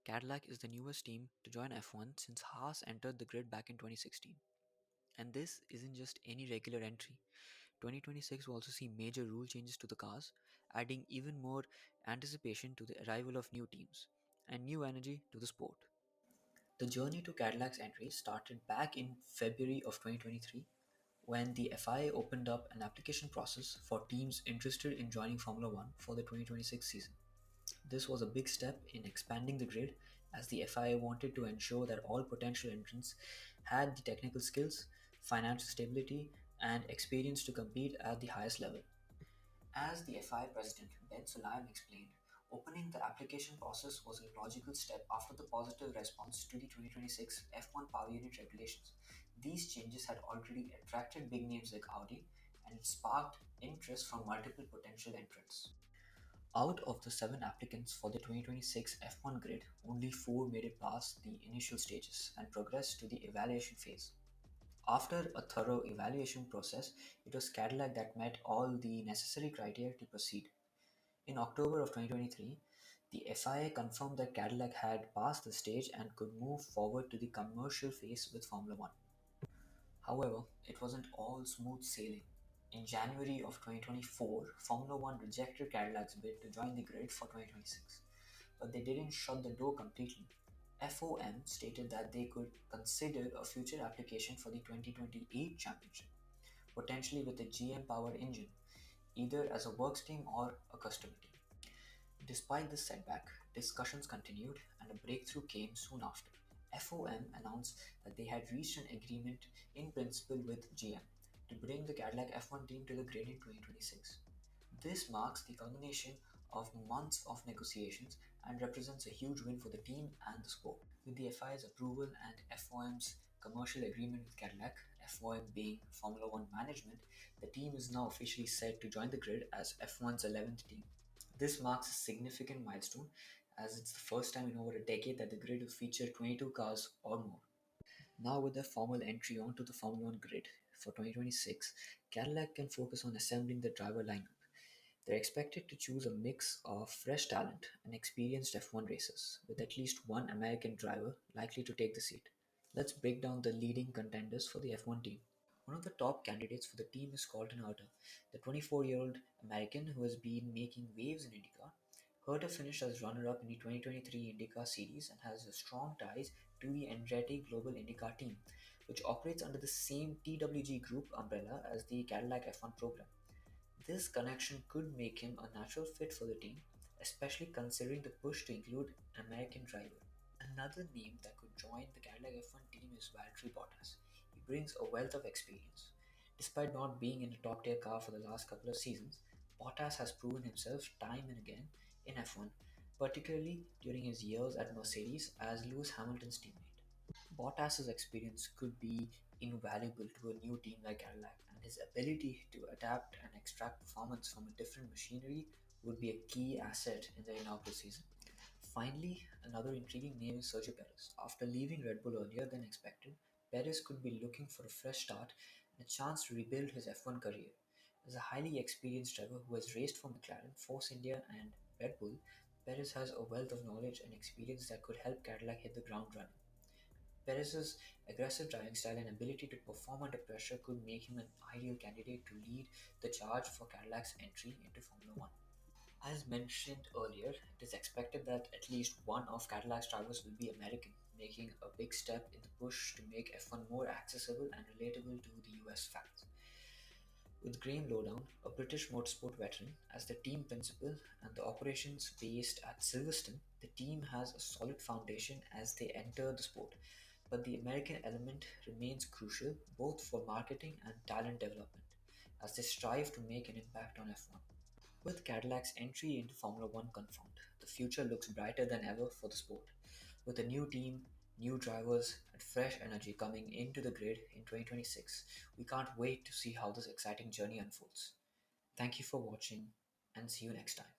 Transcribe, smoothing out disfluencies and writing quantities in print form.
Cadillac is the newest team to join F1 since Haas entered the grid back in 2016. And this isn't just any regular entry. 2026 will also see major rule changes to the cars, adding even more anticipation to the arrival of new teams and new energy to the sport. The journey to Cadillac's entry started back in February of 2023 when the FIA opened up an application process for teams interested in joining Formula One for the 2026 season. This was a big step in expanding the grid as the FIA wanted to ensure that all potential entrants had the technical skills, financial stability, and experience to compete at the highest level. As the FIA president Ben Sulayem explained, opening the application process was a logical step after the positive response to the 2026 F1 power unit regulations. These changes had already attracted big names like Audi and it sparked interest from multiple potential entrants. Out of the 7 applicants for the 2026 F1 grid, only 4 made it past the initial stages and progressed to the evaluation phase. After a thorough evaluation process, it was Cadillac that met all the necessary criteria to proceed. In October of 2023, the FIA confirmed that Cadillac had passed the stage and could move forward to the commercial phase with Formula One. However, it wasn't all smooth sailing. In January of 2024, Formula One rejected Cadillac's bid to join the grid for 2026, but they didn't shut the door completely. FOM stated that they could consider a future application for the 2028 championship, potentially with a GM powered engine, either as a works team or a customer team. Despite this setback, discussions continued and a breakthrough came soon after. FOM announced that they had reached an agreement in principle with GM to bring the Cadillac F1 team to the grid in 2026. This marks the culmination of months of negotiations and represents a huge win for the team and the sport. With the FIA's approval and FOM's commercial agreement with Cadillac, FOM being Formula One management, the team is now officially set to join the grid as F1's 11th team. This marks a significant milestone as it's the first time in over a decade that the grid will feature 22 cars or more. Now, with their formal entry onto the Formula One grid for 2026, Cadillac can focus on assembling the driver lineup. They're expected to choose a mix of fresh talent and experienced F1 racers, with at least one American driver likely to take the seat. Let's break down the leading contenders for the F1 team. One of the top candidates for the team is Colton Herta, the 24-year-old American who has been making waves in IndyCar. Herta finished as runner-up in the 2023 IndyCar Series and has strong ties to the Andretti Global IndyCar team, which operates under the same TWG Group umbrella as the Cadillac F1 program. This connection could make him a natural fit for the team, especially considering the push to include an American driver. Another name that could join the Cadillac F1 team is Valtteri Bottas. He brings a wealth of experience. Despite not being in a top tier car for the last couple of seasons, Bottas has proven himself time and again in F1, particularly during his years at Mercedes as Lewis Hamilton's teammate. Bottas's experience could be invaluable to a new team like Cadillac, and his ability to adapt and extract performance from a different machinery would be a key asset in the inaugural season. Finally, another intriguing name is Sergio Perez. After leaving Red Bull earlier than expected, Perez could be looking for a fresh start and a chance to rebuild his F1 career. As a highly experienced driver who has raced for McLaren, Force India, and Red Bull, Perez has a wealth of knowledge and experience that could help Cadillac hit the ground running. Perez's aggressive driving style and ability to perform under pressure could make him an ideal candidate to lead the charge for Cadillac's entry into Formula One. As mentioned earlier, it is expected that at least one of Cadillac's drivers will be American, making a big step in the push to make F1 more accessible and relatable to the US fans. With Graham Lowdown, a British motorsport veteran, as the team principal and the operations based at Silverstone, the team has a solid foundation as they enter the sport. But the American element remains crucial both for marketing and talent development as they strive to make an impact on F1. With Cadillac's entry into Formula One confirmed, the future looks brighter than ever for the sport. With a new team, new drivers, and fresh energy coming into the grid in 2026, we can't wait to see how this exciting journey unfolds. Thank you for watching and see you next time.